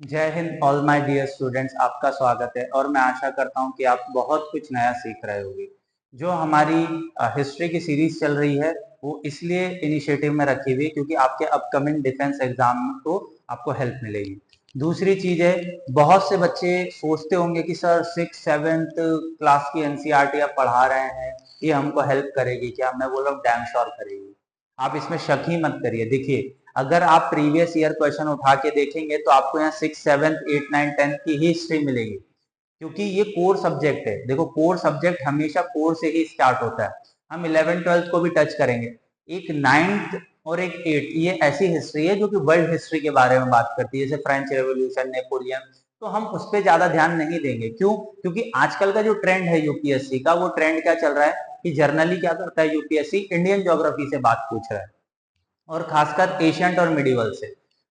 जय हिंद all my dear students, आपका स्वागत है और मैं आशा करता हूं कि आप बहुत कुछ नया सीख रहे होंगे। जो हमारी हिस्ट्री की सीरीज चल रही है वो इसलिए इनिशिएटिव में रखी हुई क्योंकि आपके अपकमिंग डिफेंस एग्जाम को आपको हेल्प मिलेगी। दूसरी चीज है, बहुत से बच्चे सोचते होंगे कि सर 6th 7th क्लास की एनसीईआरटी आप पढ़ा रहे हैं, ये हमको हेल्प करेगी क्या? मैं बोल रहा हूँ डैम श्योर करेगी। आप इसमें शक ही मत करिए। देखिए, अगर आप प्रीवियस ईयर क्वेश्चन उठा के देखेंगे तो आपको यहाँ 6th 7th 8th 9th 10th की ही हिस्ट्री मिलेगी, क्योंकि ये कोर सब्जेक्ट है। देखो, कोर सब्जेक्ट हमेशा कोर से ही स्टार्ट होता है। हम 11th 12th को भी टच करेंगे। एक 9th और एक 8th, ये ऐसी हिस्ट्री है जो कि वर्ल्ड हिस्ट्री के बारे में बात करती है, जैसे फ्रेंच रेवोल्यूशन, नेपोलियन। तो हम उस पर ज्यादा ध्यान नहीं देंगे। क्यों? क्योंकि आजकल का जो ट्रेंड है यूपीएससी का, वो ट्रेंड क्या चल रहा है कि जर्नली क्या करता है यूपीएससी, इंडियन ज्योग्राफी से बात पूछ रहा है, और खासकर एशियंट और मिडिवल से।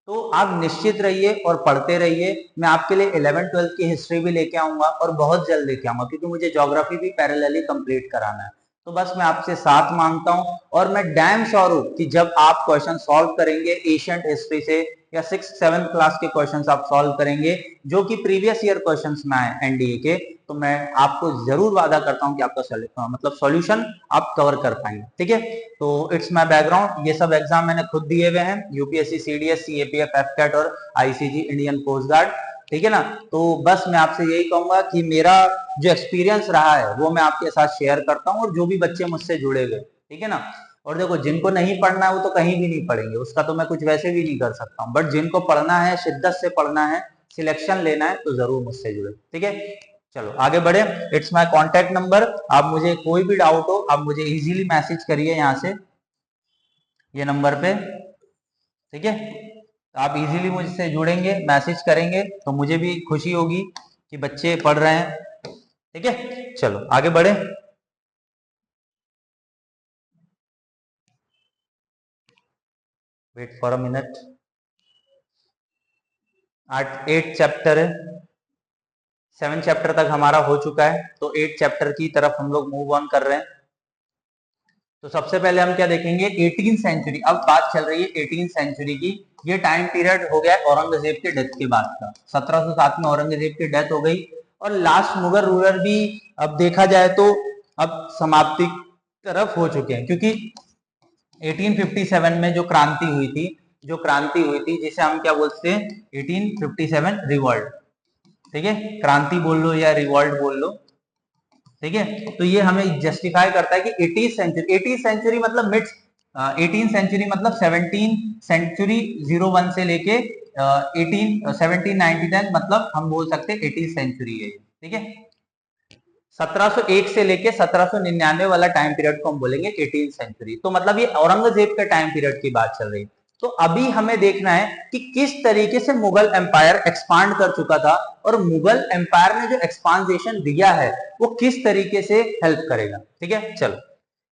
तो आप निश्चित रहिए और पढ़ते रहिए। मैं आपके लिए 11th 12th की हिस्ट्री भी लेके आऊंगा और बहुत जल्द लेके आऊंगा, क्योंकि मुझे ज्योग्राफी भी पैरेलली कंप्लीट कराना है। तो बस मैं आपसे साथ मांगता हूं, और मैं डैम श्योर हूं कि जब आप क्वेश्चन सॉल्व करेंगे एशियंट हिस्ट्री से, या 6th 7th क्लास के क्वेश्चन आप सॉल्व करेंगे जो कि प्रीवियस ईयर क्वेश्चन में आए एनडीए के, तो मैं आपको जरूर वादा करता हूं कि आपका मतलब सॉल्यूशन आप कवर कर पाएंगे। ठीक है? तो इट्स माय बैकग्राउंड। ये सब एग्जाम मैंने खुद दिए हुए हैं, यूपीएससी, सीडीएस, सीएपीएफ, एफकेट और आईसीजी, इंडियन कोस्ट गार्ड। ठीक है ना? तो बस मैं आपसे यही कहूंगा कि मेरा जो एक्सपीरियंस रहा है वो मैं आपके साथ शेयर करता हूँ, और जो भी बच्चे मुझसे जुड़े हुए, ठीक है ना। और देखो, जिनको नहीं पढ़ना है वो तो कहीं भी नहीं पढ़ेंगे, उसका तो मैं कुछ वैसे भी नहीं कर सकता हूँ, बट जिनको पढ़ना है, शिद्दत से पढ़ना है, सिलेक्शन लेना है, तो जरूर मुझसे जुड़े। ठीक है? चलो आगे बढ़े। It's my contact number. आप मुझे कोई भी डाउट हो, आप मुझे इजीली मैसेज करिए यहाँ से, ये नंबर पे। ठीक है? तो आप इजीली मुझसे जुड़ेंगे, मैसेज करेंगे, तो मुझे भी खुशी होगी कि बच्चे पढ़ रहे हैं। ठीक है? चलो आगे बढ़े। Wait for a minute. 8 chapter है, 7 चैप्टर तक हमारा हो चुका है, तो 8 चैप्टर की तरफ हम लोग मूव ऑन कर रहे हैं। तो सबसे पहले हम क्या देखेंगे, 18th सेंचुरी। अब बात चल रही है 18th सेंचुरी की। ये टाइम पीरियड हो गया औरंगजेब के डेथ के बाद का। 1707 में औरंगजेब की डेथ हो गई, और लास्ट मुगल रूलर भी अब देखा जाए तो अब समाप्ति तरफ हो चुके हैं, क्योंकि 1857 में जो क्रांति हुई थी, जिसे हम क्या बोलते हैं, 1857 रिवॉल्ट। ठीक है? क्रांति बोल लो या रिवॉल्ट बोल लो। ठीक है? तो ये हमें जस्टिफाई करता है कि 18th सेंचुरी मतलब मिड 18th सेंचुरी मतलब 17th सेंचुरी 01 से लेके 1790 मतलब हम बोल सकते हैं 18th सेंचुरी है। ठीक है? 1701 से लेके 1799 वाला टाइम पीरियड को हम बोलेंगे 18th सेंचुरी। तो मतलब ये औरंगजेब के टाइम पीरियड की बात चल रही है। तो अभी हमें देखना है कि किस तरीके से मुगल एम्पायर एक्सपांड कर चुका था, और मुगल एम्पायर ने जो एक्सपांजेशन दिया है वो किस तरीके से हेल्प करेगा। ठीक है? चलो,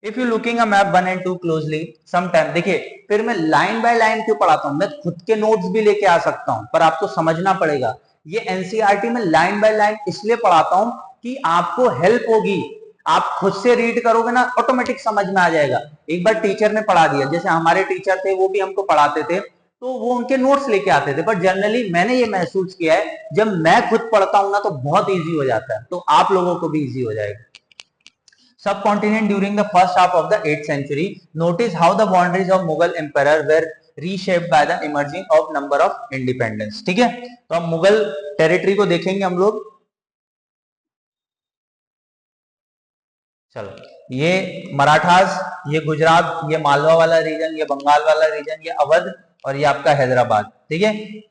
if you looking a map 1 and 2 closely sometime, देखिए, फिर मैं लाइन बाय लाइन क्यों पढ़ाता हूं, मैं खुद के नोट्स भी लेके आ सकता हूं, पर आपको समझना पड़ेगा। ये एनसीईआरटी में लाइन बाय लाइन इसलिए पढ़ाता हूं कि आपको हेल्प होगी। आप खुद से रीड करोगे ना, ऑटोमेटिक समझ में आ जाएगा। एक बार टीचर ने पढ़ा दिया, जैसे हमारे टीचर थे वो भी हमको पढ़ाते थे, तो वो उनके नोट्स लेके आते थे, बट जनरली मैंने ये महसूस किया है जब मैं खुद पढ़ता हूं ना तो बहुत इजी हो जाता है, तो आप लोगों को भी इजी हो जाएगा। Subcontinent during the first half of the 8th century. Notice how the boundaries of Mughal emperor were reshaped by the emerging of number of independence. ठीक है? तो अब मुगल टेरिटरी को देखेंगे हम लोग। चलो, ये मराठास, ये गुजरात, ये मालवा वाला रीजन, ये बंगाल वाला रीजन, ये अवध, और ये आपका हैदराबाद। ठीक है?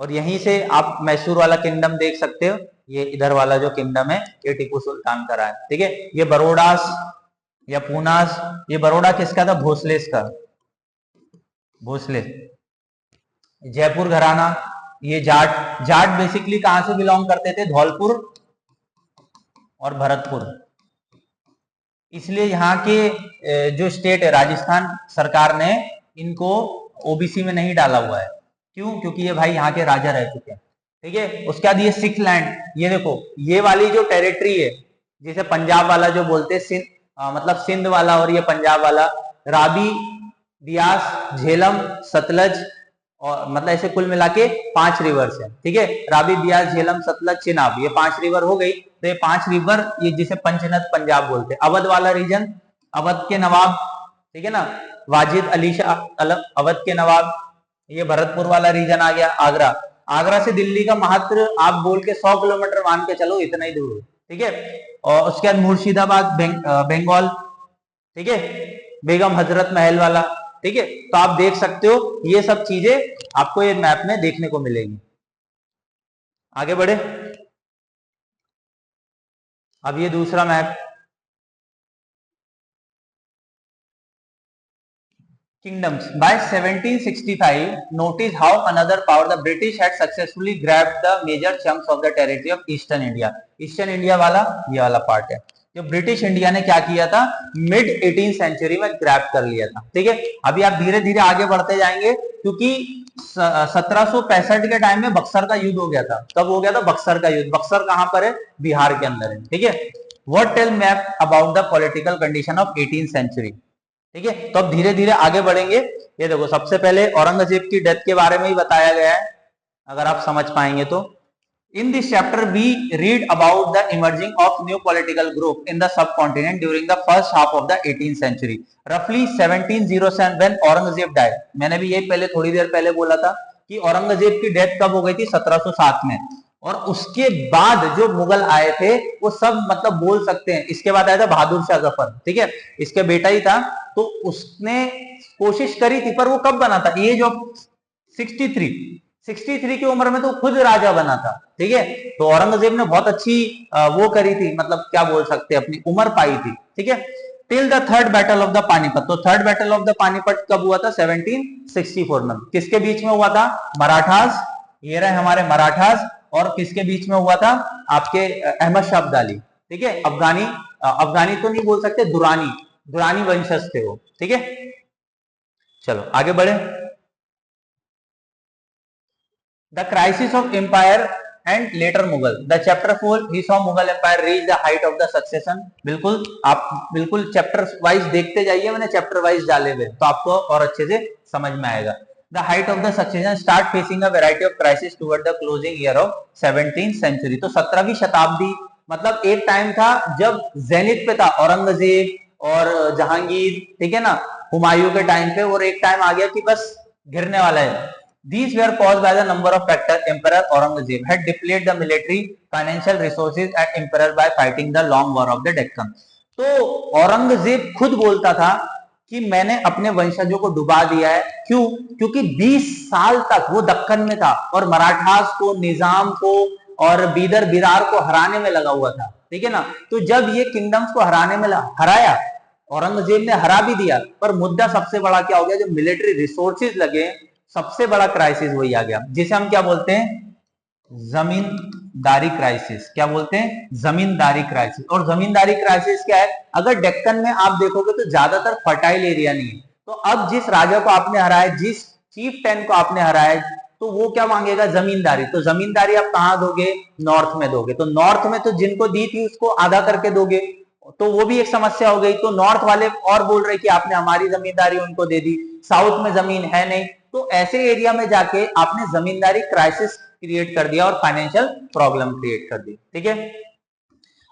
और यहीं से आप मैसूर वाला किंगडम देख सकते हो। ये इधर वाला जो किंगडम है ये टीपू सुल्तान का रहा है। ठीक है? ये बरोडास या पूनास, ये बरोडा किसका था? भोसलेस का, भोसले। जयपुर घराना, ये जाट। जाट बेसिकली कहां से बिलोंग करते थे? धौलपुर और भरतपुर। इसलिए यहाँ के जो स्टेट है राजस्थान, सरकार ने इनको ओबीसी में नहीं डाला हुआ है। क्यों? क्योंकि ये भाई यहाँ के राजा रह चुके हैं। ठीक है? उसके बाद ये सिख लैंड, ये देखो, ये वाली जो टेरिटरी है, जिसे पंजाब वाला जो बोलते हैं, सिंध, मतलब सिंध वाला और ये पंजाब वाला, राबी, बियास, झेलम, सतलज, और मतलब ऐसे कुल मिला के 5 रिवर्स है, ठीक है। रावी, बियास, झेलम, सतलज, चिनाब, ये 5 रिवर हो गई। तो ये 5 रिवर, ये जिसे पंचनद पंजाब बोलते हैं। अवध वाला रीजन, अवध के नवाब, ठीक है ना, वाजिद अली शाह अवध के नवाब। ये भरतपुर वाला रीजन आ गया। आगरा, आगरा से दिल्ली का मात्र आप बोल के 100 किलोमीटर मान के चलो, इतना ही दूर, ठीक है। और उसके बाद मुर्शिदाबाद, बंगाल, ठीक है, बेगम हजरत महल वाला, ठीक है। तो आप देख सकते हो ये सब चीजें आपको ये मैप में देखने को मिलेंगी। आगे बढ़े। अब ये दूसरा map, kingdoms. By 1765, notice how another power, the British, had successfully grabbed the major chunks of the territory of Eastern India. Eastern India वाला ये वाला पार्ट है जो ब्रिटिश इंडिया ने क्या किया था, मिड 18th सेंचुरी में ग्रैब कर लिया था, ठीक है। अभी आप धीरे धीरे आगे बढ़ते जाएंगे क्योंकि 1765 के टाइम में बक्सर का युद्ध हो गया था। कब हो गया था बक्सर का युद्ध? बक्सर कहां पर है? बिहार के अंदर है, ठीक है। What tell map about the political condition of 18th century, ठीक है। तो अब धीरे धीरे आगे बढ़ेंगे। ये देखो, सबसे पहले औरंगजेब की डेथ के बारे में ही बताया गया है, अगर आप समझ पाएंगे तो। In this chapter we read about the emerging of new political group in the subcontinent during the first half of the 18th century, रफली 1707 व्हेन औरंगजेब डाइड। मैंने भी ये पहले थोड़ी देर पहले बोला था कि औरंगजेब की डेथ कब हो गई थी? 1707 में। और उसके बाद जो मुगल आए थे वो सब मतलब बोल सकते हैं, इसके बाद आया था बहादुर शाह जफर, ठीक है, इसके बेटा ही था। तो उसने कोशिश करी थी, पर वो कब बना था? एज ऑफ 63 की उम्र में तो खुद राजा बना था, ठीक है। तो औरंगजेब ने बहुत अच्छी वो करी थी, मतलब क्या बोल सकते हैं, अपनी उम्र पाई थी, ठीक है। Till the third battle of the Panipat. तो third battle of the Panipat कब हुआ था? 1764 में। किसके बीच में हुआ था? मराठास, ये रहे हमारे मराठास, और किसके बीच में हुआ था? आपके अहमद शाह अब्दाली, ठीक है। अफगानी तो नहीं बोल सकते, दुरानी वंशज थे वो, ठीक है। चलो आगे बढ़े। The crisis of empire and later Mughal, the chapter 4 he saw Mughal empire reach the height of the succession. बिल्कुल, आप बिल्कुल चैप्टर वाइज देखते जाइए, मैंने चैप्टर वाइज डाले हुए तो आपको और अच्छे से समझ में आएगा। The height of the succession start facing a variety of crisis toward the closing year of 17th century। तो 17वीं शताब्दी मतलब एक टाइम था जब जेनिथ पे था औरंगजेब और जहांगीर, ठीक है ना, हुमायूं के टाइम पे, और एक टाइम आ गया कि बस गिरने वाला है। These were caused by the number of factors. Emperor Aurangzeb had depleted the military, financial resources at emperor by fighting the long war of the Deccan। तो औरंगजेब खुद बोलता था कि मैंने अपने वंशजों को डुबा दिया है। क्यों? क्योंकि 20 साल तक वो दक्कन में था और मराठास को, निजाम को और बीदर बिरार को हराने में लगा हुआ था, ठीक है ना। तो जब ये किंगडम्स को हराने में हराया, औरंगजेब ने हरा भी दिया, पर मुद्दा सबसे बड़ा क्या हो गया? जो मिलिट्री रिसोर्सेज लगे, सबसे बड़ा क्राइसिस वही आ गया, जिसे हम क्या बोलते हैं? जमींदारी क्राइसिस। क्या बोलते हैं? जमींदारी क्राइसिस। और जमींदारी क्राइसिस क्या है? अगर डेक्कन में आप देखोगे तो ज्यादातर फर्टाइल एरिया नहीं है। तो अब जिस राजा को आपने हराया, जिस चीफ 10 को आपने हराया, तो वो क्या मांगेगा? जमींदारी। तो जमींदारी आप कहां दोगे? नॉर्थ में दोगे। तो नॉर्थ में तो जिनको दी थी उसको आधा करके दोगे, तो वो भी एक समस्या हो गई। तो नॉर्थ वाले और बोल रहे कि आपने हमारी जमींदारी उनको दे दी, साउथ में जमीन है नहीं। तो ऐसे एरिया में जाके आपने जमींदारी क्राइसिस क्रिएट कर दिया और फाइनेंशियल प्रॉब्लम क्रिएट कर दी, ठीक है।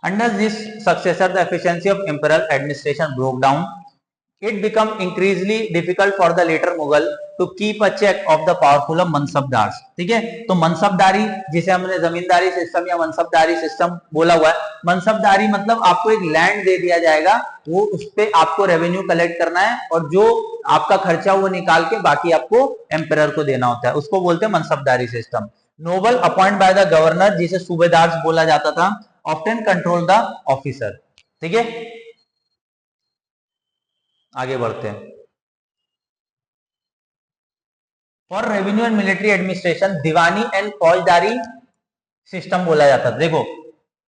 Under this successor the efficiency of imperial administration broke down. It became increasingly difficult for the later Mughal to keep a check of the powerful of mansabdar, ठीक है। तो मनसबदारी, जिसे हमने जमींदारी सिस्टम या मनसबदारी सिस्टम बोला हुआ है, मनसबदारी मतलब आपको एक लैंड दे दिया जाएगा, वो उस पे आपको रेवेन्यू कलेक्ट करना है, और जो आपका खर्चा वो निकाल के बाकी आपको एम्परर को देना होता है, उसको बोलते हैं mansabdari system. Noble appoint by the governor, जिसे सूबेदार बोला जाता था, ऑफ्टन कंट्रोल द ऑफिसर, ठीक है। आगे बढ़ते हैं। For revenue and military administration Deewani and फौजदारी सिस्टम बोला जाता था। देखो,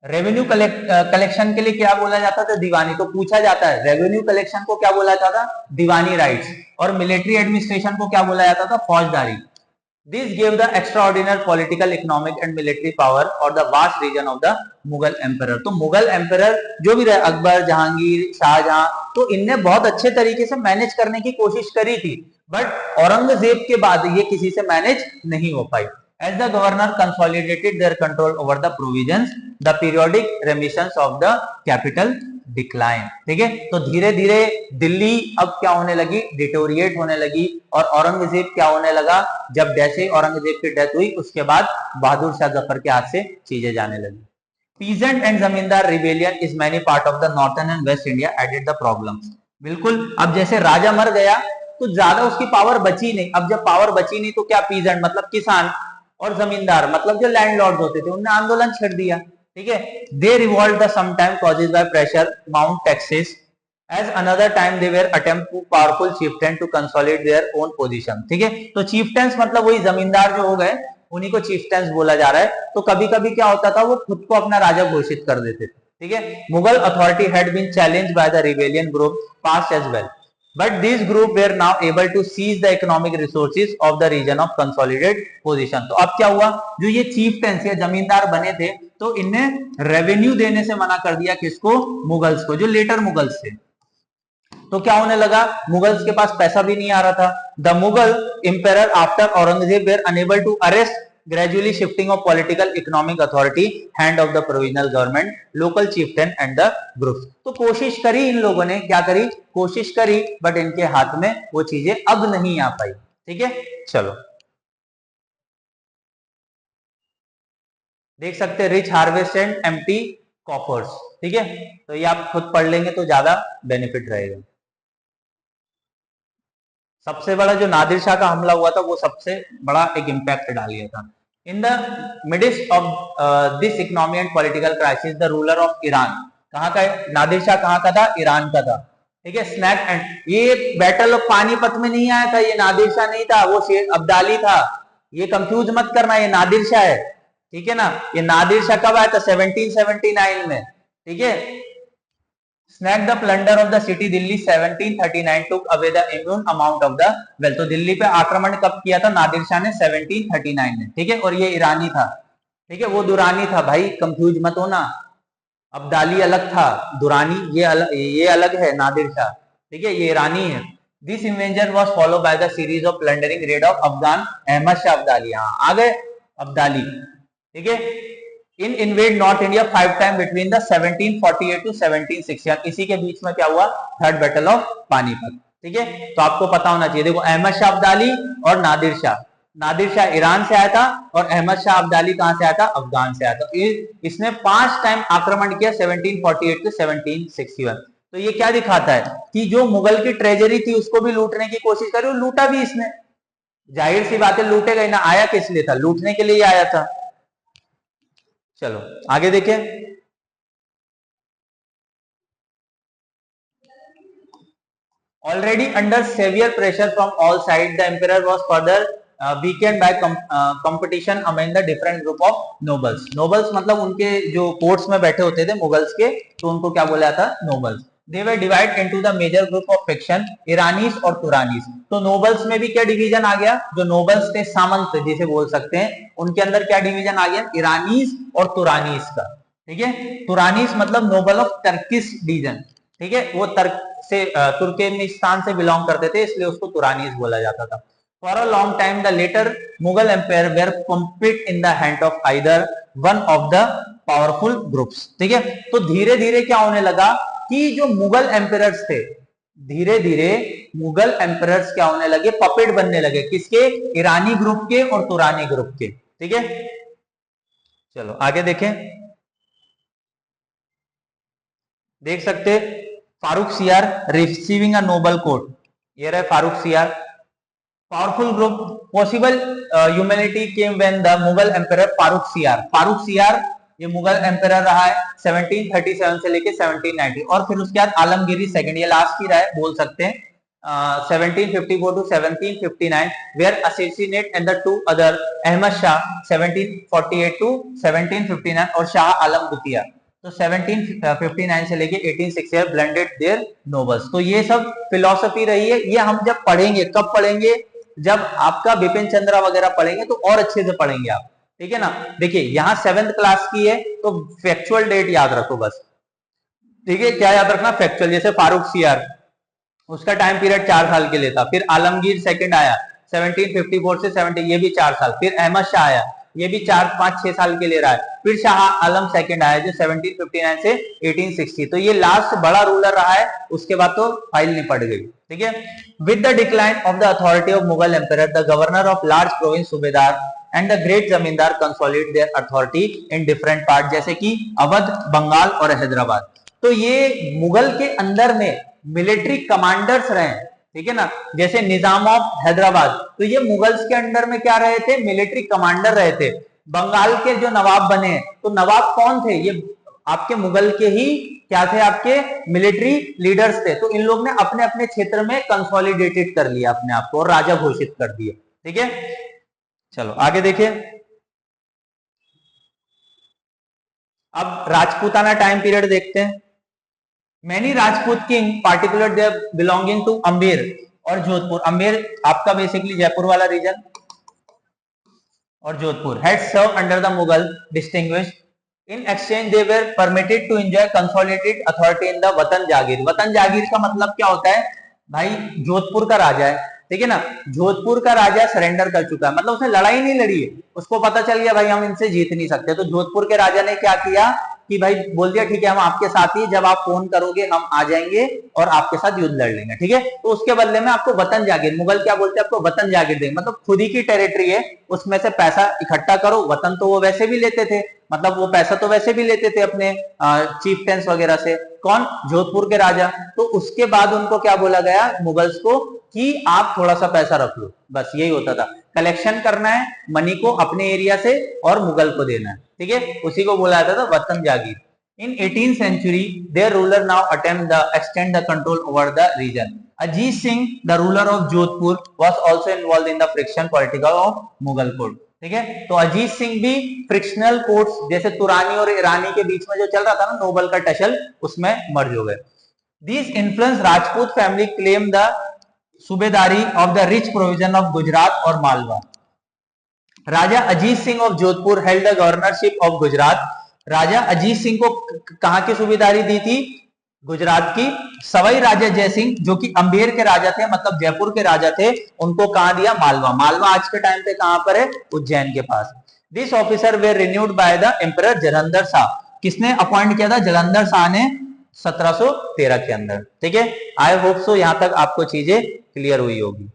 रेवेन्यू कलेक्शन के लिए क्या बोला जाता था? दीवानी। तो पूछा जाता है रेवेन्यू कलेक्शन को क्या बोला जाता था? दीवानी राइट्स। और मिलिट्री एडमिनिस्ट्रेशन को क्या बोला जाता था? फौजदारी। This gave the extraordinary political, economic and military power or the vast region of the Mughal emperor. तो मुगल एम्परर जो भी रहे, अकबर, जहांगीर, शाहजहां, तो इनने बहुत अच्छे तरीके से मैनेज करने की कोशिश करी थी, बट औरंगजेब के बाद ये किसी से मैनेज नहीं हो पाई। As the governor consolidated their control over the provisions, the periodic remissions of the capital decline. ठीक है, तो धीरे धीरे दिल्ली अब क्या होने लगी, डिटोरिएट होने लगी, और औरंगजेब क्या होने लगा, जब जैसे औरंगजेब की डेथ हुई उसके बाद बहादुर शाह जफर के हाथ से चीजें जाने लगी। Peasant and zamindar rebellion is many part of the northern and west India added the problems. बिल्कुल, अब जैसे राजा मर गया तो ज्यादा उसकी पावर बची नहीं, अब जब पावर बची नहीं तो क्या पीजेंट मतलब किसान और जमींदार मतलब जो लैंडलॉर्ड होते थे उन्होंने आंदोलन छेड़ दिया। ठीक है, they revolt the sometime causes by pressure mount taxes, as another time they were attempt to powerful chieftain to consolidate their own position. ठीक है, तो chieftains मतलब वही जमींदार जो हो गए उन्हीं को chieftains बोला जा रहा है। तो कभी कभी क्या होता था, वो खुद को अपना राजा घोषित कर देते थे। ठीक है, Mughal authority had been challenged by the rebellion group past as well, but these group were now able to seize the economic resources of the region of consolidated position। तो अब क्या हुआ, जो ये chieftains या जमींदार बने थे तो इन्हें रेवेन्यू देने से मना कर दिया, किसको, मुगल्स को, जो लेटर मुगल्स थे। तो क्या होने लगा, मुगल्स के पास पैसा भी नहीं आ रहा था। The Mughal emperor after Aurangzeb were unable to arrest gradually shifting of political economic authority hand of the provisional government, local chieftain and the groups। तो कोशिश करी इन लोगों ने, क्या करी, कोशिश करी, बट इनके हाथ में वो चीजें अब नहीं आ पाई। ठीक है, चलो देख सकते हैं, rich harvest and empty coffers. ठीक है, तो ये आप खुद पढ़ लेंगे तो ज्यादा बेनिफिट रहेगा। सबसे बड़ा जो नादिर शाह का हमला हुआ था वो सबसे बड़ा एक इम्पैक्ट डालिया था। In the midst of this economy and political crisis the ruler of Iran, कहाँ का है नादिर शाह, कहाँ का था, ईरान का था। ठीक है, स्नैक एंड, ये बैटल ऑफ पानीपत में नहीं आया था, ये नादिर शाह नहीं था, वो शेर अब्दाली था। ये कंफ्यूज मत करना, ये नादिर शाह है। ठीक है ना, ये नादिर शाह कब आया था, 1779 में। ठीक है, snatched the plunder of the city Delhi 1739 took away the immune amount of the wealth। तो दिल्ली पे आक्रमण कब किया था नादिर शाह ने, 1739 में। ठीक है, और ये ईरानी था। ठीक है, वो दुरानी था भाई, कंफ्यूज मत होना, अब्दाली अलग था, दुरानी ये अलग है नादिर शाह। ठीक है, ये ईरानी है। This invasion was follow by the series of plundering raid of Afghan Ahmad Shah Abdali. हाँ आ गए अब्दाली। ठीक है, in invade North India 5 time between the 1748 to 1761। इसी के बीच में क्या हुआ, थर्ड बैटल ऑफ पानीपत। ठीक है, तो आपको पता होना चाहिए। देखो, अहमद शाह अब्दाली और नादिर शाह, नादिर शाह ईरान से आया था और अहमद शाह अब्दाली कहां से आया था, अफगान से आया था। इसने 5 टाइम आक्रमण किया 1748 टू 1761। तो ये क्या दिखाता है कि जो मुगल की ट्रेजरी थी उसको भी लूटने की कोशिश करी और लूटा भी इसने। जाहिर सी बात है लूटेगा ही ना, आया किस लिए था, लूटने के लिए आया था। चलो आगे देखें। Already under severe pressure from all sides, the emperor was further weakened by competition among the different group of nobles। nobles मतलब उनके जो कोर्ट्स में बैठे होते थे मुगल्स के, तो उनको क्या बोला था, nobles। They were divided into the major group of faction, ईरानीस और तुरानीस। तो नोबल्स में भी क्या डिवीजन आ गया, जो नोबल्स थे, सामंत जिसे बोल सकते हैं, उनके अंदर क्या डिवीजन आ गया, ईरानीस और तुरानीस का। ठीक है, तुरानीस मतलब नोबल ऑफ टर्किश रीजन। ठीक है, वो तर्क से तुर्कमेनिस्तान से बिलोंग करते थे, इसलिए उसको तुरानीस बोला जाता था। For a long time the later Mughal empire were complete in the hand of either one of the powerful groups. ठीक है, तो धीरे धीरे क्या होने लगा कि जो मुगल एम्पायर्स थे, धीरे धीरे मुगल एम्पायर्स क्या होने लगे, पपेट बनने लगे, किसके, ईरानी ग्रुप के और तुरानी ग्रुप के। ठीक है, चलो आगे देखें। देख सकते फारूक सियार रिसीविंग अ नोबल कोट, ये रहे Farrukh Siyar. Powerful group possible humanity came when the Mughal empire Farrukh Siyar. Farrukh सियार ये मुगल एम्पायर रहा है 1737 से लेके 1790, और फिर उसके बाद आलमगिरी सेकंड, ये लास्ट की रहा है बोल सकते हैं, 1754 to 1759 were assassinated and the two other Ahmad Shah 1748 to 1759 और शाह आलम द्वितीय तो 1759 से लेके 1860 ब्लेंडेड देयर नोबल्स। तो ये सब फिलॉसफी रही है। ये हम जब पढ़ेंगे, कब पढ़ेंगे, जब आपका बिपिन चंद्रा वगैरह पढ़ेंगे तो और अच्छे से पढ़ेंगे आप। ठीक है ना, देखिए यहाँ 7th क्लास की है तो फैक्चुअल डेट याद रखो बस। ठीक है, क्या याद रखना, फैक्चुअल, जैसे फारूक सियार उसका टाइम पीरियड 4 साल के लिए था। फिर आलमगीर सेकंड आया 1754 से 70, ये भी 4 साल। फिर अहमद शाह आया, ये भी 4, 5, 6 साल के लिए रहा है। फिर शाह आलम सेकंड आया जो 1759 से 1860, तो ये लास्ट बड़ा रूलर रहा है। उसके बाद तो फाइल निपट गई, ठीक है। With the decline of the authority of Mughal empire, the governor of large province subedar and the great zamindar consolidate their authority in different part, जैसे कि अवध, बंगाल और हैदराबाद। तो ये मुगल के अंदर में मिलिट्री कमांडर्स रहे, ठीक है ना। जैसे निजाम ऑफ हैदराबाद, तो ये मुगल्स के अंडर में क्या रहे थे, मिलिट्री कमांडर रहे थे। बंगाल के जो नवाब बने, तो नवाब कौन थे, ये आपके मुगल के ही क्या थे, आपके मिलिट्री लीडर्स थे। तो इन लोग ने अपने अपने क्षेत्र में कंसोलिडेटेड कर लिया अपने आप को और राजा घोषित कर दिए, ठीक है। चलो आगे देखिए। अब राजपूताना टाइम पीरियड देखते हैं। Many Rajput king particular they belonging to Amber और जोधपुर, अम्बेर आपका बेसिकली जयपुर वाला रीजन और Jodhpur, had served under the Mughal distinguished. In exchange they were permitted to enjoy consolidated authority in the वतन जागीर। वतन जागीर का मतलब क्या होता है भाई, जोधपुर का राजा है, ठीक है ना, जोधपुर का राजा सरेंडर कर चुका है, मतलब उसने लड़ाई नहीं लड़ी है, उसको पता चल गया भाई हम इनसे जीत नहीं सकते, तो जोधपुर के राजा ने क्या किया कि भाई बोल दिया ठीक है हम आपके साथ ही, जब आप फोन करोगे हम आ जाएंगे और आपके साथ युद्ध लड़ लेंगे, ठीक है। तो उसके बदले में आपको वतन जागीर, मुगल क्या बोलते हैं, आपको वतन जागीर देंगे, मतलब खुद ही की टेरिटरी है, उसमें से पैसा इकट्ठा करो। वतन तो वो वैसे भी लेते थे, मतलब वो पैसा तो वैसे भी लेते थे अपने चीफ टेंस वगैरह से, कौन, जोधपुर के राजा। तो उसके बाद उनको क्या बोला गया मुगल्स को कि आप थोड़ा सा पैसा रख लो, बस यही होता था, कलेक्शन करना है मनी को अपने एरिया से और मुगल को देना है, ठीक है, उसी को बोला जाता था वतन जागीर। In 18th century, their ruler now attempt the extend the control over the region. Ajit Singh, the ruler of Jodhpur, was also involved in the friction political of Mughal court. ठीक है, तो अजीत सिंह भी फ्रिक्शनल कोर्ट्स जैसे तुरानी और ईरानी के बीच में जो चल रहा था ना नोबल का टसल, उसमें मर्ज हो गए। These influence Rajput family claim the subedari of the rich provision of Gujarat और Malwa. Raja Ajit Singh of Jodhpur held the governorship of Gujarat. Raja Ajit Singh को कहां की सूबेदारी दी थी, गुजरात की। सवाई राजा जयसिंह जो कि अम्बेर के राजा थे, मतलब जयपुर के राजा थे, उनको कहां दिया, मालवा। मालवा आज के टाइम पे कहां पर है, उज्जैन के पास। This officer were renewed by the emperor Jalandhar Shah. किसने अपॉइंट किया था, जलंधर शाह ने 1713 के अंदर, ठीक है। आई होप सो यहां तक आपको चीजें क्लियर हुई होगी।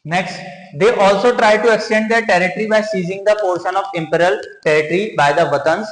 Next, they also try to extend their territory by seizing the portion of imperial territory by the Vatans.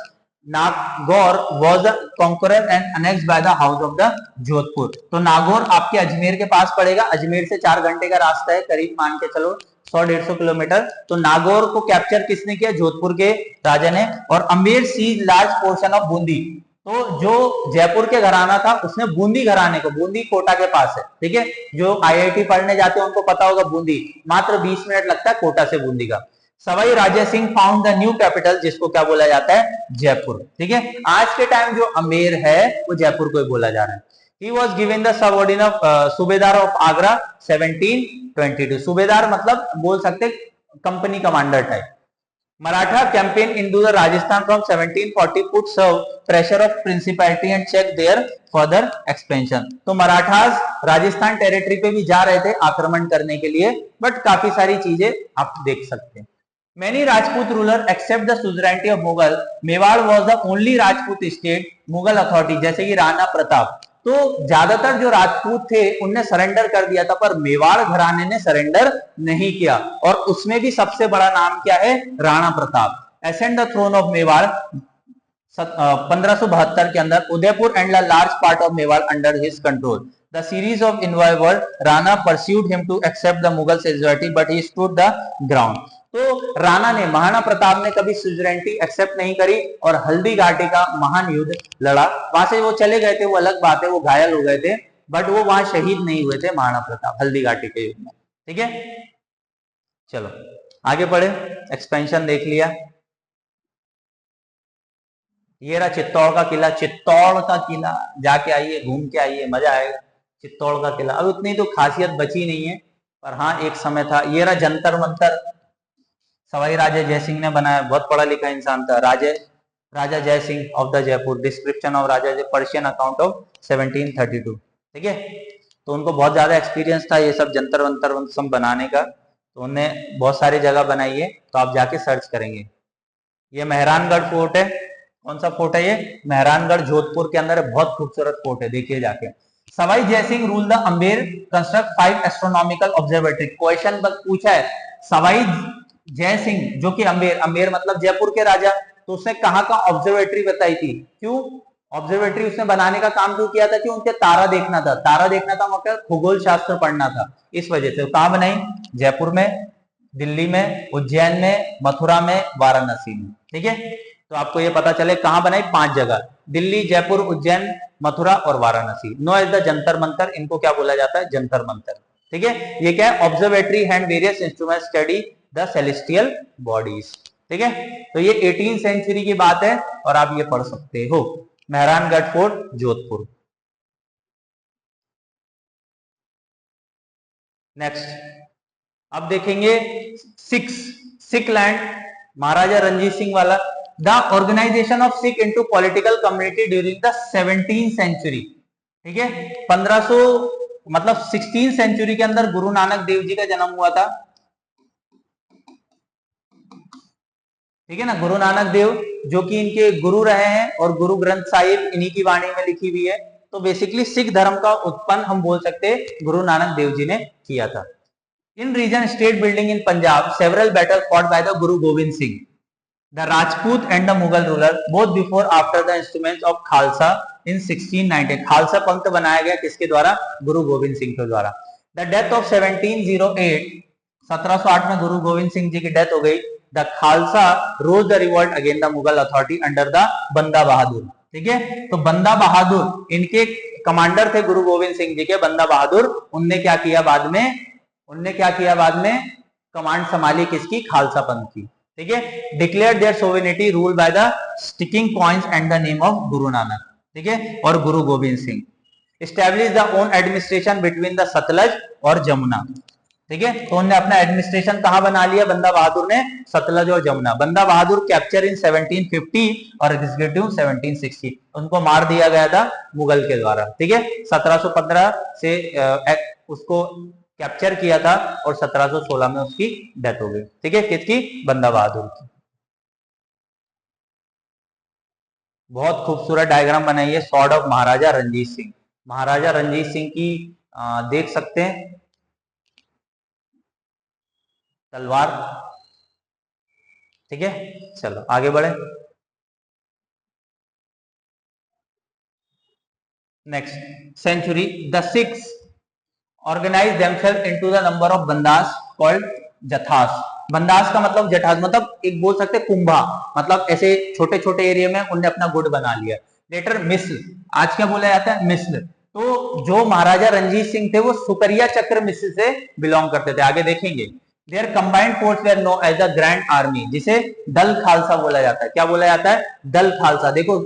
Nagaur was a conqueror and annexed by the house of the Jodhpur. तो नागौर आपके अजमेर के पास पड़ेगा, अजमेर से 4 घंटे का रास्ता है करीब, मान के चलो 100-150 किलोमीटर। तो नागौर को कैप्चर किसने किया, जोधपुर के राजा ने। और Amber seize large portion of Bundi. तो जो जयपुर के घराना था उसने बूंदी घराने को, बूंदी कोटा के पास है, ठीक है, जो आईआईटी पढ़ने जाते हैं उनको पता होगा, बूंदी मात्र 20 मिनट लगता है कोटा से बूंदी का। Sawai Raja Singh found the new capital, जिसको क्या बोला जाता है, जयपुर, ठीक है। आज के टाइम जो अमेर है वो जयपुर को ही बोला जा रहा है। He was given the subordinate सूबेदार ऑफ आगरा 1722। सूबेदार मतलब बोल सकते company commander type. Maratha campaign into the Rajasthan from 1740 put serve pressure of principality and check their further expansion। तो मराठास राजस्थान टेरिटरी पे भी जा रहे थे आक्रमण करने के लिए, बट काफी सारी चीजें आप देख सकते हैं। Many Rajput ruler accept the suzerainty of Mughal. Mewar was the only Rajput state Mughal authority, जैसे कि राणा प्रताप। तो ज्यादातर जो राजपूत थे उनने सरेंडर कर दिया था, पर मेवाड़ घराने ने सरेंडर नहीं किया, और उसमें भी सबसे बड़ा नाम क्या है, Rana Pratap. Ascend the throne of Mewar 1572 के अंदर, Udaipur and the large part of Mewar under his control. The series of invasion, Rana pursued him to accept the Mughal suzerainty, but he stood the ground। तो राणा ने, महाराणा प्रताप ने कभी सुजरेंटी एक्सेप्ट नहीं करी और हल्दी घाटी का महान युद्ध लड़ा। वहां से वो चले गए थे, वो अलग बात है, वो घायल हो गए थे, बट वो वहां शहीद नहीं हुए थे महाराणा प्रताप हल्दी घाटी के युद्ध में, ठीक है। चलो आगे बढ़े, एक्सपेंशन देख लिया। ये रहा चित्तौड़ का किला। चित्तौड़ का किला जाके आइए, घूम के आइए, मजा आएगा। चित्तौड़ का किला अब उतनी तो खासियत बची नहीं है, पर हाँ एक समय था। ये रहा जंतर मंतर, सवाई राजे जयसिंह ने बनाया, बहुत पढ़ा लिखा इंसान था। Raja Jai Singh of the Jaipur, description of Raja Jai, Persian account of 1732। ठीक है, तो उनको बहुत ज्यादा एक्सपीरियंस था ये सब जंतर मंतर सब बनाने का, तो उन्होंने बहुत सारी जगह बनाई है, तो आप जाके सर्च करेंगे। ये मेहरानगढ़ फोर्ट है। कौन सा फोर्ट है ये? मेहरानगढ़, जोधपुर के अंदर है, बहुत खूबसूरत फोर्ट है, देखिए जाके। Sawai Jai Singh rule the Amber construct 5 astronomical observatory. Question बस पूछा है, सवाई जय सिंह जो कि अंबेर, अंबेर मतलब जयपुर के राजा, तो उसने कहाँ का ऑब्जर्वेटरी बताई थी? क्यों ऑब्जर्वेटरी उसने बनाने का काम क्यों किया था? कि उनके तारा देखना था, तारा देखना था, मतलब खगोल शास्त्र पढ़ना था, इस वजह से। कहाँ बनाई? जयपुर में, दिल्ली में, उज्जैन में, मथुरा में, वाराणसी में। ठीक है, तो आपको ये पता चले कहाँ बनाई? 5 जगह, दिल्ली, जयपुर, उज्जैन, मथुरा और Varanasi. Known as the Jantar Mantar, इनको क्या बोला जाता है? जंतर मंतर। ठीक है, ये क्या है? Observatory and various instrument study the celestial bodies. ठीक है, तो ये 18th सेंचुरी की बात है और आप ये पढ़ सकते हो। मेहरानगढ़ फोर्ट, जोधपुर। नेक्स्ट अब देखेंगे सिख लैंड, महाराजा रंजीत सिंह वाला। The organisation of Sikh into political community during the 17th century. ठीक है, 1500 मतलब 16th सेंचुरी के अंदर गुरु नानक देव जी का जन्म हुआ था। ठीक है ना, गुरु नानक देव जो कि इनके गुरु रहे हैं और गुरु ग्रंथ साहिब इन्हीं की वाणी में लिखी हुई है। तो बेसिकली सिख धर्म का उत्पन्न हम बोल सकते हैं गुरु नानक देव जी ने किया था। In region state building in Punjab several battle fought by the Guru Gobind Singh, the Rajput and the Mughal ruler both before after the instruments of Khalsa in 1690। Khalsa Panth बनाया गया किसके द्वारा? गुरु गोविंद सिंह के द्वारा। द डेथ ऑफ 1708, 1708 में गुरु गोविंद सिंह जी की डेथ हो गई। The Khalsa rose the revolt against the Mughal authority under the Banda Bahadur. ठीक है, तो बंदा बहादुर इनके कमांडर थे गुरु गोविंद सिंह जी के, बंदा बहादुर। उनने क्या किया बाद में? कमांड संभाली किसकी? खालसा पंथ की। ठीक है, declare there sovereignty rule by the sticking points and the name of Guru Nanak. ठीक है, और गुरु Gobind Singh establish the own administration between the Sutlej और जमुना। ठीक है, तो उन्होंने अपना एडमिनिस्ट्रेशन कहां बना लिया? बंदा बहादुर ने सतलज और जमुना। बंदा बहादुर कैप्चर इन 1750 और एग्जीक्यूटिव 1760, उनको मार दिया गया था मुगल के द्वारा। ठीक है, 1715 से उसको कैप्चर किया था और 1716 में उसकी डेथ हो गई। ठीक है, किसकी? बंदा बहादुर की। बहुत खूबसूरत डायग्राम बनाई है स्वॉर्ड ऑफ महाराजा रंजीत सिंह। महाराजा रंजीत सिंह की देख सकते हैं तलवार। ठीक है, चलो आगे बढ़े। Next century, the Sikhs organise themselves into the number of bands called jathas. Bands का मतलब जठास, मतलब एक बोल सकते कुंभा, मतलब ऐसे छोटे छोटे एरिया में उनने अपना गुट बना लिया। लेटर मिस्ल, आज क्या बोला जाता है? मिस्ल। तो जो महाराजा रंजीत सिंह थे वो सुकरिया चक्र मिस्ल से बिलोंग करते थे, आगे देखेंगे। Their combined force were known as the grand army, जिसे दल खालसा बोला जाता है। क्या बोला जाता है? दल खालसा। देखो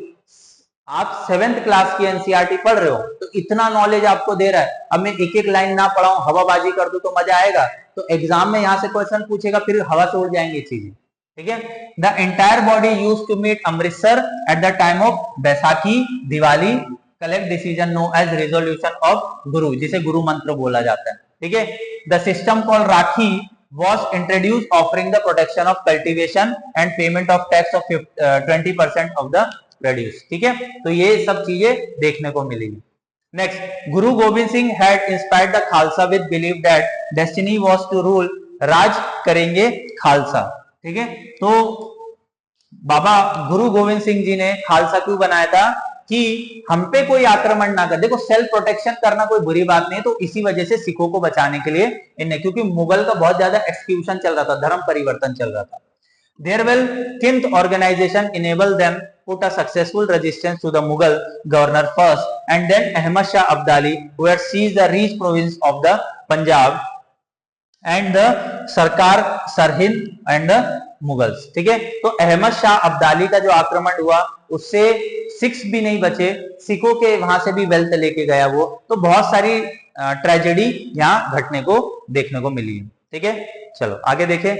आप 7th क्लास की एनसीईआरटी पढ़ रहे हो तो इतना नॉलेज आपको दे रहा है, अब मैं एक एक लाइन ना पढ़ाऊं, हवाबाजी कर दूं तो मजा आएगा? तो एग्जाम में यहां से क्वेश्चन पूछेगा, फिर हवा से उड़ जाएंगी चीजें। ठीक है, the entire body used to meet Amritsar at the time of Baisakhi, Diwali, collect decision known as resolution of Guru, जिसे गुरु मंत्र बोला जाता है। ठीक है, the system call Rakhi was introduced offering the protection of cultivation and payment of tax of 20% of the produce। ठीक है, तो ये सब चीजें देखने को मिलेगी। Next, Guru Gobind Singh had inspired the Khalsa with believe that destiny was to rule, राज करेंगे खालसा। ठीक है, तो बाबा गुरु गोविंद सिंह जी ने खालसा क्यों बनाया था? कि हम पे कोई आक्रमण ना कर। देखो सेल्फ प्रोटेक्शन करना कोई बुरी बात नहीं है, तो इसी वजह से सिखों को बचाने के लिए इन्हें, क्योंकि मुगल का बहुत ज्यादा एक्सक्यूशन चल रहा था, धर्म परिवर्तन चल रहा था। Their well-thinked organization enabled them put a successful resistance to the Mughal governor first, and then Ahmad Shah Abdali, who had seized the Reach province of the Punjab and the Sarkar Sarhind and the Mughals। ठीक है, तो अहमद शाह अब्दाली का जो आक्रमण हुआ उससे six भी नहीं बचे, सिखों के वहां से भी वेल्थ लेके गया वो। तो बहुत सारी ट्रेजेडी यहाँ घटने को देखने को मिली। ठीक है, चलो आगे देखें।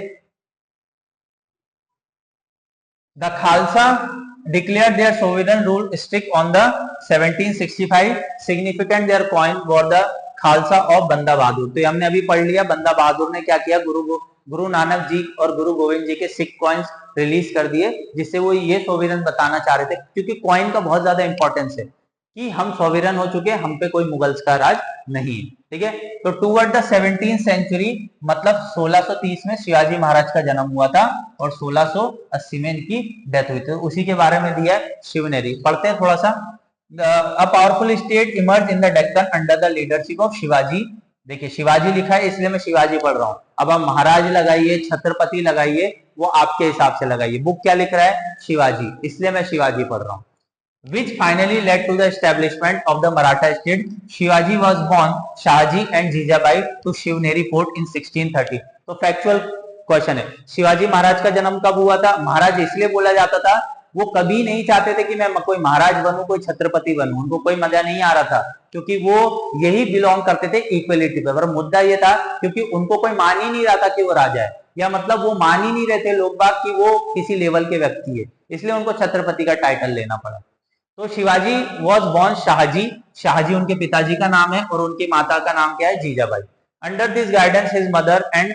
The Khalsa declared their sovereign rule strict on the 1765. Significant their coin were the Khalsa of बंदा बहादुर। तो हमने अभी पढ़ लिया बंदा बहादुर ने क्या किया, गुरु नानक जी और गुरु गोविंद जी के सिख कॉइन्स रिलीज कर दिए, जिससे वो ये सोवेरन बताना चाह रहे थे, क्योंकि कॉइन का बहुत ज्यादा इंपॉर्टेंस है कि हम सोवेरन हो चुके हैं, हम पे कोई मुगल्स का राज नहीं है। ठीक है, तो टूवर्ड द 17th सेंचुरी मतलब 1630 में शिवाजी महाराज का जन्म हुआ था और 1680 में इनकी डेथ हुई थी। उसी के बारे में दिया है शिवनेरी, पढ़ते हैं थोड़ा सा। A powerful state emerged in the Deccan under the leadership of Shivaji. देखिए शिवाजी लिखा है इसलिए मैं शिवाजी पढ़ रहा हूँ। अब आप महाराज लगाइए, छत्रपति लगाइए, वो आपके हिसाब से लगाइए। बुक क्या लिख रहा है, शिवाजी, इसलिए मैं शिवाजी पढ़ रहा हूँ। Which finally led to the establishment of the Maratha state. Shivaji was born Shahji and Jijabai to Shivneri fort in 1630। तो फैक्चुअल क्वेश्चन है, शिवाजी महाराज का जन्म कब हुआ था? महाराज इसलिए बोला जाता था, वो कभी नहीं चाहते थे कि मैं कोई महाराज बनूं, कोई छत्रपति बनूं, उनको कोई मजा नहीं आ रहा था, क्योंकि वो यही बिलोंग करते थे इक्वलिटी पे। पर मुद्दा ये था क्योंकि उनको कोई मान ही नहीं रहा था कि वो राजा है, या मतलब वो मान ही नहीं रहे थे लोग बाग कि वो किसी लेवल के व्यक्ति है, इसलिए उनको छत्रपति का टाइटल लेना पड़ा। तो शिवाजी वॉज बॉर्न शाहजी, शाहजी उनके पिताजी का नाम है और उनकी माता का नाम क्या है, Jijabai. Under this guidance his mother and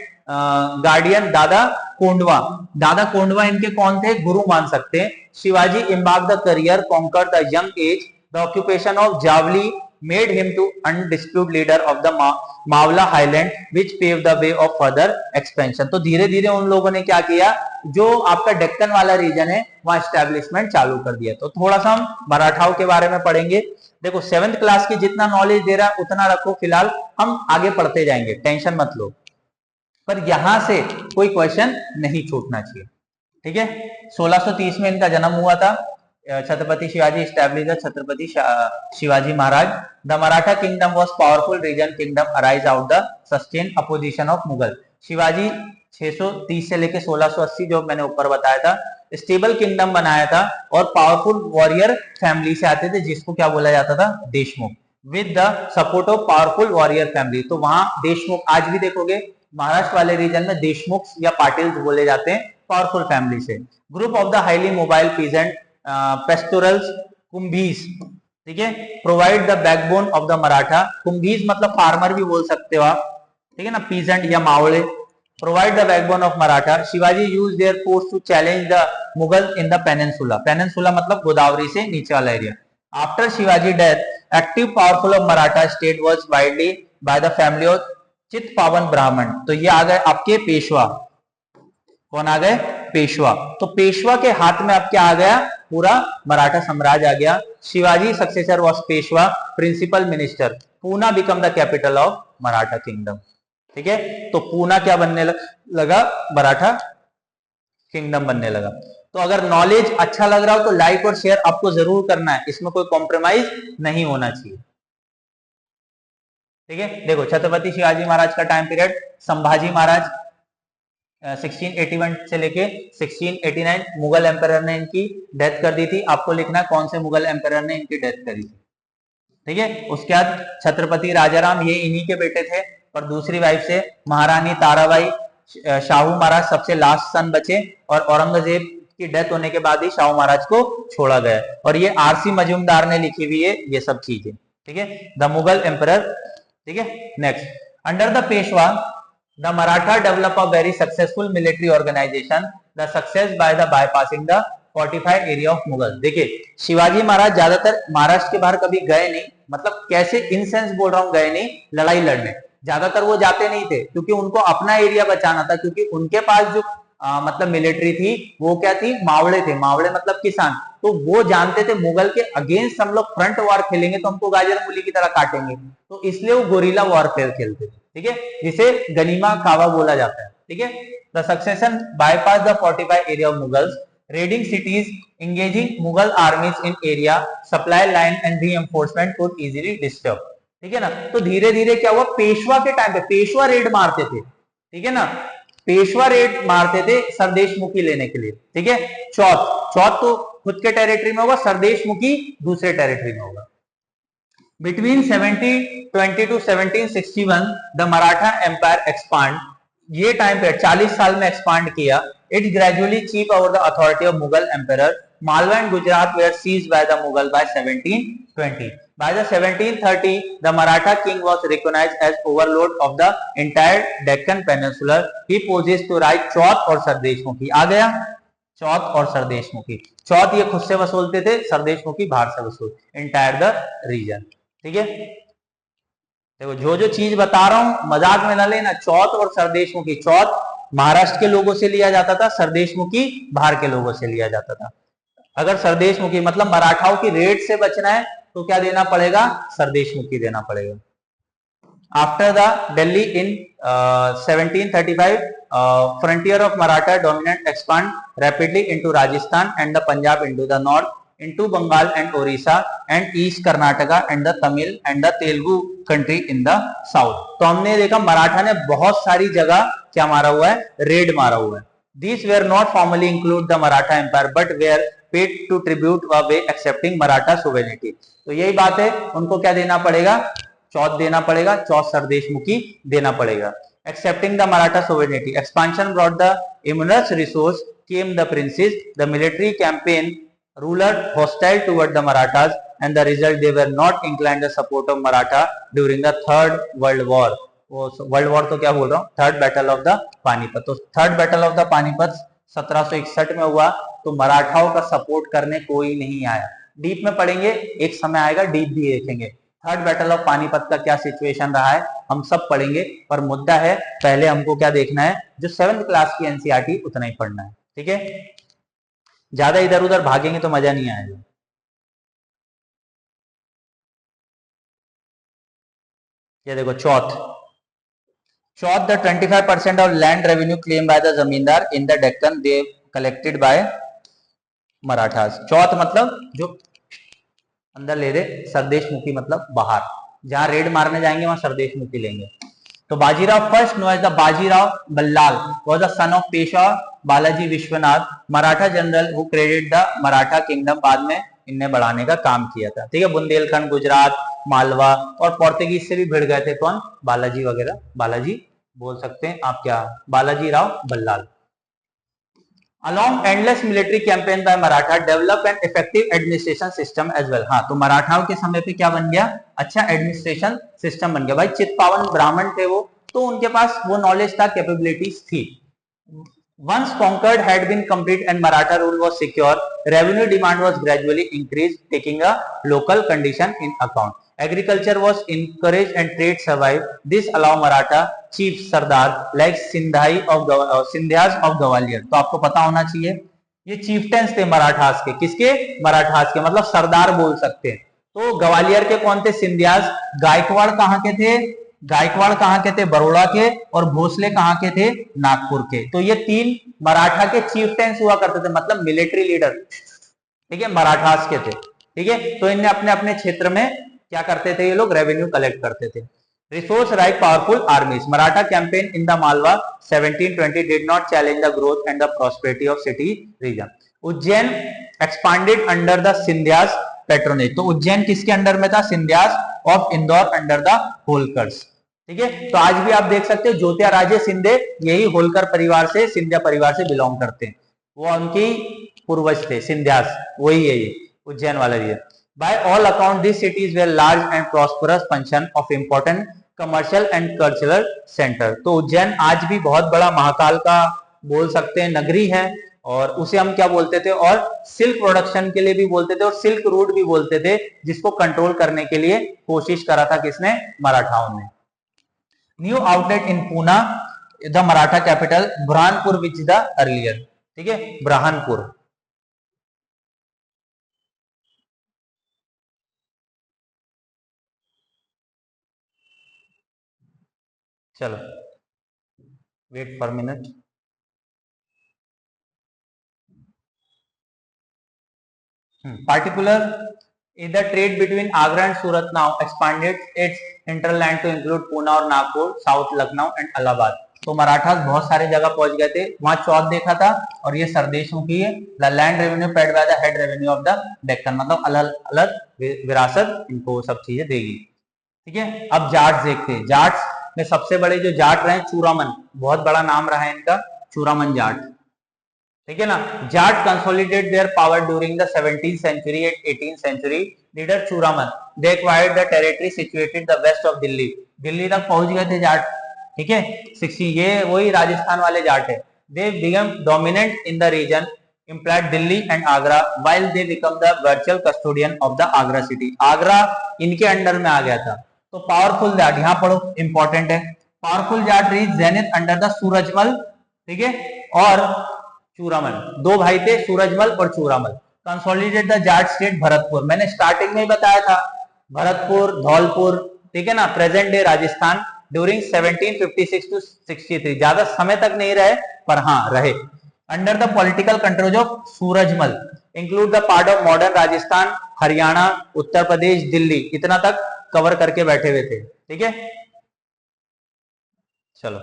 guardian दादा कोंडवा, दादा कोंडवा इनके कौन थे, गुरु मान सकते हैं। Shivaji embarked the career, conquered the young age, the occupation of Javli made him to undisputed leader of the Mawla Highland, which paved the way of further expansion। तो धीरे धीरे उन लोगों ने क्या किया, जो आपका डेक्कन वाला रीजन है वहां एस्टेब्लिशमेंट चालू कर दिया। तो थोड़ा सा हम मराठाओं के बारे में पढ़ेंगे। देखो 7th क्लास की जितना नॉलेज दे रहा है उतना रखो, फिलहाल हम आगे पढ़ते जाएंगे, टेंशन मत लो, पर यहां से कोई क्वेश्चन नहीं छूटना चाहिए। ठीक है, 1630 में इनका जन्म हुआ था। Chhatrapati Shivaji establish Chhatrapati Shivaji Maharaj. The Maratha kingdom was powerful region kingdom arise out the sustain opposition of Mughal. Shivaji 630 से लेके 1680 जो मैंने ऊपर बताया था, स्टेबल किंगडम बनाया था और पावरफुल वॉरियर फैमिली से आते थे, जिसको क्या बोला जाता था, Deshmukh. With the support of powerful warrior family, तो वहां देशमुख, आज भी देखोगे महाराष्ट्र वाले रीजन में देशमुख या पाटिल बोले जाते हैं, पावरफुल फैमिली से। Group of the highly mobile peasant pastorals Kunbis, ठीक है, provide the backbone of the Maratha. Kunbis मतलब फार्मर भी बोल सकते हो आप, ठीक है ना, पीजेंट या मावड़े। Provide the backbone of Maratha. Shivaji use their force to challenge the Mughal in the peninsula, peninsula मतलब गोदावरी से नीचे वाला area. After Shivaji death active powerful of Maratha state was widely by the family of Chitpavan ब्राह्मण। तो ये आ गए आपके पेशवा, कौन आ गए, पेशवा। तो पेशवा के हाथ में अब क्या आ गया, पूरा मराठा साम्राज्य आ गया। Shivaji successor was Peshwa principal minister. Poona become the capital of Maratha kingdom. ठीक है, तो पूना क्या बनने लगा, मराठा किंगडम बनने लगा। तो अगर नॉलेज अच्छा लग रहा हो तो लाइक और शेयर आपको जरूर करना है, इसमें कोई कॉम्प्रोमाइज नहीं होना चाहिए। ठीक है, देखो छत्रपति शिवाजी महाराज का टाइम पीरियड, संभाजी महाराज 1681 से लेके 1689, मुगल एम्परर ने इनकी डेथ कर दी थी। आपको लिखना है कौन से मुगल एम्परर ने इनकी डेथ करी थी। ठीक है, उसके बाद छत्रपति राजाराम, ये इन्हीं के बेटे थे, और दूसरी वाइफ से महारानी ताराबाई। शाहू महाराज सबसे लास्ट सन बचे, और औरंगजेब की डेथ होने के बाद ही शाहू महाराज को छोड़ा गया। और ये आरसी मजूमदार ने लिखी हुई है ये सब चीजें। ठीक है, द मुगल एम्परर। ठीक है, next, under the Peshwa the Maratha develop a very successful military organization, the success by the bypassing the fortified area of Mughal। देखिए शिवाजी महाराज ज्यादातर महाराष्ट्र के बाहर कभी गए नहीं, मतलब कैसे इन सेंस बोल रहा हूं, गए नहीं लड़ाई लड़ने, ज्यादातर वो जाते नहीं थे, क्योंकि उनको अपना एरिया बचाना था। क्योंकि उनके पास जो मतलब मिलिट्री थी वो क्या थी, मावड़े थे, मावड़े मतलब किसान। तो वो जानते थे मुगल के अगेंस्ट हम लोग फ्रंट वॉर खेलेंगे तो हमको गाजर मूली की तरह काटेंगे, तो इसलिए वो गोरिल्ला वॉरफेयर खेलते थे। ठीक है, जिसे गनीमा कावा बोला जाता है। ठीक है, the succession bypass the fortified area of Mughals, raiding cities, engaging Mughal armies in area, supply line and reinforcement could easily disturb. ठीक है ना, तो धीरे धीरे क्या हुआ, पेशवा के टाइम पे पेशवा रेड मारते थे। ठीक है ना, पेशवा रेड मारते थे सरदेशमुखी लेने के लिए। ठीक है, चौथ तो खुद के टेरिटरी में होगा, सरदेशमुखी दूसरे टेरिटरी में होगा। Between 1720 to 1761 the Maratha Empire expand, ये टाइम पे 40 साल में एक्सपांड किया। It gradually achieved over the authority of Mughal emperor. Malwa and Gujarat were seized by the Mughal by 1720. By the 1730, the Maratha king was recognized as overlord of the entire Deccan Peninsula. He possessed to right चौथ और सरदेशमुखी. आ गया चौथ और सरदेशमुखी. चौथ ये खुद से वसूलते थे, सरदेशमुखी बाहर से वसूल. Entire the region. ठीक है, देखो जो जो चीज बता रहा हूं मजाक में ना लेना. चौथ और सरदेशमुखी, चौथ महाराष्ट्र के लोगों से लिया जाता था, सरदेशमुखी बाहर के लोगों से लिया जाता था. अगर सरदेशमुखी मतलब मराठाओं की रेड से बचना है तो क्या देना पड़ेगा, सरदेशमुखी देना पड़ेगा. After the Delhi in 1735, frontier of Maratha dominant expand rapidly into Rajasthan and the Punjab into the north, into Bengal and Orissa and East Karnataka and the Tamil and the Telugu country in the south. तो हमने देखा मराठा ने बहुत सारी जगह क्या मारा हुआ है, रेड मारा हुआ है. These were not formally include the Maratha Empire but were paid to tribute a way accepting Maratha sovereignty. तो यही बात है, उनको क्या देना पड़ेगा, चौथ देना पड़ेगा, चौथ सरदेशमुखी देना पड़ेगा. Accepting the Maratha sovereignty, expansion brought the immense resource, came the princes, the military campaign, ruler hostile toward the Marathas, and the result they were not inclined to support of Maratha during the Third World War. World war तो क्या बोल रहा हूँ, third battle of the Panipat. तो third battle of the Panipat 1761 में हुआ, तो मराठाओं का सपोर्ट करने कोई नहीं आया. डीप में पढ़ेंगे, एक समय आएगा डीप भी देखेंगे. थर्ड बैटल ऑफ पानीपत का क्या सिचुएशन रहा है हम सब पढ़ेंगे, पर मुद्दा है पहले हमको क्या देखना है, जो 7th क्लास की एनसीईआरटी उतना ही पढ़ना है. ठीक है, ज्यादा इधर उधर भागेंगे तो मजा नहीं आएगा. ये देखो चौथ, the 25% of land revenue claimed by the zamindar in the Deccan they collected by Marathas. चौथ मतलब जो अंदर ले रहे, सरदेशमुखी मतलब बाहर, जहां रेड मारने जाएंगे वहां सरदेशमुखी लेंगे. तो Bajirao first known as the Bajirao Ballal was the son of Peshwa Balaji Vishwanath, Maratha general who credit the Maratha kingdom. बाद में इनने बढ़ाने का काम किया था. ठीक है, बुंदेलखंड, गुजरात, मालवा और पोर्तुगीज से भी भिड़ गए थे. कौन, बालाजी वगैरह, बालाजी बोल सकते हैं आप, क्या, Balaji Rao Ballal. Along endless military campaign by Maratha develop an effective administration system as well. हाँ, तो मराठाओं के समय पे क्या बन गया, अच्छा एडमिनिस्ट्रेशन सिस्टम बन गया. भाई चित्पावन ब्राह्मण थे वो, तो उनके पास वो नॉलेज था, कैपेबिलिटीज थी. Once conquered had been complete and Maratha rule was secure, revenue demand was gradually increased, taking a local condition in account. Agriculture was encouraged and trade survived. This allowed Maratha chief Sardar like Sindhyas of Gwalior. तो आपको पता होना चाहिए ये chieftains थे मराठास के. किसके, मराठास के, मतलब सरदार बोल सकते हैं. तो ग्वालियर के कौन थे, सिंधियास. गायकवाड़ कहाँ के थे, गायकवाड़ कहाँ के थे, बड़ौदा के. और भोसले कहाँ के थे, नागपुर के. तो ये 3 मराठा के चीफटेंस हुआ करते थे, मतलब मिलिट्री लीडर. ठीक है, मराठास के थे. ठीक है, तो इनने अपने अपने क्षेत्र में क्या करते थे, ये लोग रेवेन्यू कलेक्ट करते थे. Resource right powerful armies. Maratha campaign in the Malwa 1720 did not challenge the growth and the prosperity of city region. Ujjain expanded under the Scindias patronage. तो उज्जैन किसके अंडर में था, Scindias of Indore under the Holkars. ठीक है, तो आज भी आप देख सकते हो ज्योतिया राजे सिंधे यही होलकर परिवार से, सिंधिया परिवार से बिलोंग करते हैं. वो उनकी पूर्वज थे, सिंधियास, वही है ये उज्जैन वाला reason. By all accounts, these cities were large and prosperous function of important commercial and cultural center. तो उज्जैन आज भी बहुत बड़ा महाकाल का बोल सकते हैं नगरी है, और उसे हम क्या बोलते थे, और सिल्क प्रोडक्शन के लिए भी बोलते थे, और सिल्क रूट भी बोलते थे, जिसको कंट्रोल करने के लिए कोशिश करा था किसने, मराठाओं ने. New outlet in Poona, the Maratha capital, Burhanpur which the earlier. ठीक है, बुरहानपुर. चलो wait for minute. Particular in the trade between Agra and Surat now expanded its hinterland to include Pune और नागपुर, साउथ लखनऊ एंड इलाहाबाद. तो मराठास बहुत सारे जगह पहुंच गए थे. वहां चौथ देखा था, और ये सरदेशमुखी है. The land revenue paid by the head revenue of the Deccan, मतलब अलग अलग विरासत इनको सब चीजें देगी. ठीक है, अब जाट्स देखते हैं. जाट्स में सबसे बड़े जो जाट रहे चूरामन, बहुत बड़ा नाम रहा है इनका, चूरामन जाट. ठीक है ना। Jat consolidate their power during the 17th century and 18th century. Leader Churaman they acquired the territory situated the west of Delhi. Delhi तक पहुंच गए थे जाट, ठीक है। 60 ये वही राजस्थान वाले जाट है। They become dominant in the region implied Delhi and Agra while they become the virtual custodian of the Agra city। Agra इनके अंडर में आ गया था। तो पावरफुल जाट यहाँ पढ़ो, इंपॉर्टेंट है। Powerful Jat reach zenith under the Surajmal, ठीक है, और चूरामल। दो भाई थे, सूरजमल और Churamal. Consolidate the Jat state Bharatpur, मैंने स्टार्टिंग में ही बताया था, भरतपुर, धौलपुर, ठीक है ना, present day Rajasthan. During 1756 to 63, ज्यादा समय तक नहीं रहे पर हाँ रहे। Under the political control of Surajmal include the part of modern Rajasthan, Haryana, Uttar Pradesh, Delhi, इतना तक कवर करके बैठे हुए थे, ठीक है। चलो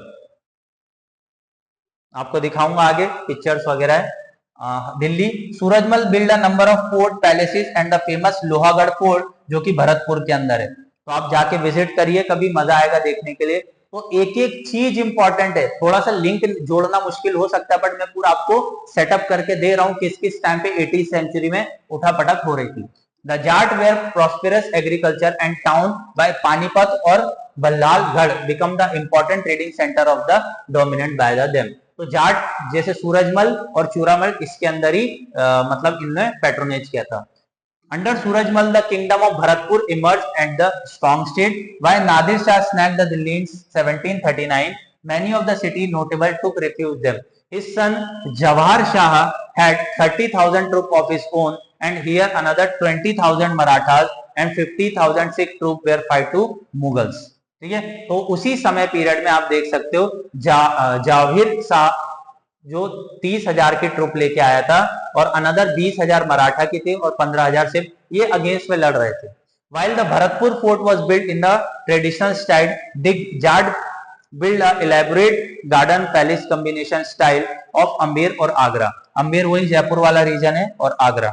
आपको दिखाऊंगा आगे पिक्चर्स वगैरह है। Delhi, Surajmal build a number of fort, palaces and the famous Lohagarh fort जो कि भरतपुर के अंदर है। तो आप जाके विजिट करिए, कभी मजा आएगा देखने के लिए। तो एक एक चीज इंपॉर्टेंट है, थोड़ा सा लिंक जोड़ना मुश्किल हो सकता है बट मैं पूरा आपको सेटअप करके दे रहा हूं किस किस टाइम पे 18th सेंचुरी में उठापटक हो रही थी। The Jat were prosperous agriculture and town by Panipat और Ballalgarh become the important trading centre of the dominant by the them. तो जाट जैसे सूरजमल और चूरामल इसके अंदर ही मतलब इन्होंने पैट्रोनेज किया था। Under Surajmal, the kingdom of Bharatpur emerged and the strong state. While Nadir Shah snatched the Delhi in 1739, many of the city notable took refuge there. His son Jawahar Shah had 30,000 troops of his own, and here another 20,000 Marathas and 50,000 Sikh troops were fight to Mughals. ठीक है, तो उसी समय period में आप देख सकते हो जाहिर शाह जो 30,000 की ट्रुप लेके आया था और अनदर 20,000 मराठा की थी और 15,000 सिर्फ ये अगेंस्ट में लड़ रहे थे। While the Bharatpur fort was built in the traditional style, the Jat built a elaborate garden palace combination style of Amber और आगरा। अम्बेर वही जयपुर वाला रीजन है और आगरा,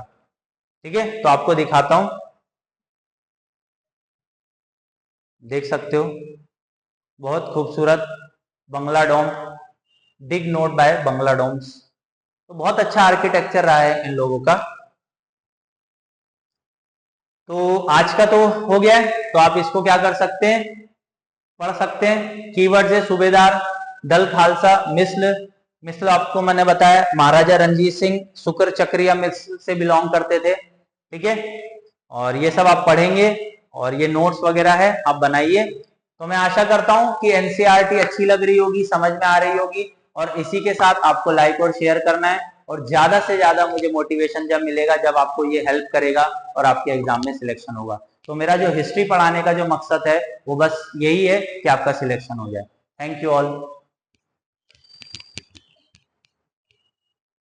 ठीक है। तो आपको दिखाता हूं, देख सकते हो बहुत खूबसूरत बंगला डोम, बिग नोट बाय बंगला डोम्स। तो बहुत अच्छा आर्किटेक्चर रहा है इन लोगों का। तो आज का तो हो गया है, तो आप इसको क्या कर सकते हैं, पढ़ सकते हैं। कीवर्ड्स है सूबेदार, दल खालसा, मिस्ल। मिस्ल आपको मैंने बताया महाराजा रणजीत सिंह शुक्र चक्रिया मिस्ल से बिलोंग करते थे, ठीक है। और ये सब आप पढ़ेंगे और ये नोट्स वगैरह है आप बनाइए। तो मैं आशा करता हूं कि एनसीईआरटी अच्छी लग रही होगी, समझ में आ रही होगी, और इसी के साथ आपको लाइक और शेयर करना है। और ज्यादा से ज्यादा मुझे मोटिवेशन जब मिलेगा जब आपको ये हेल्प करेगा और आपके एग्जाम में सिलेक्शन होगा। तो मेरा जो हिस्ट्री पढ़ाने का जो मकसद है वो बस यही है कि आपका सिलेक्शन हो जाए। Thank you all.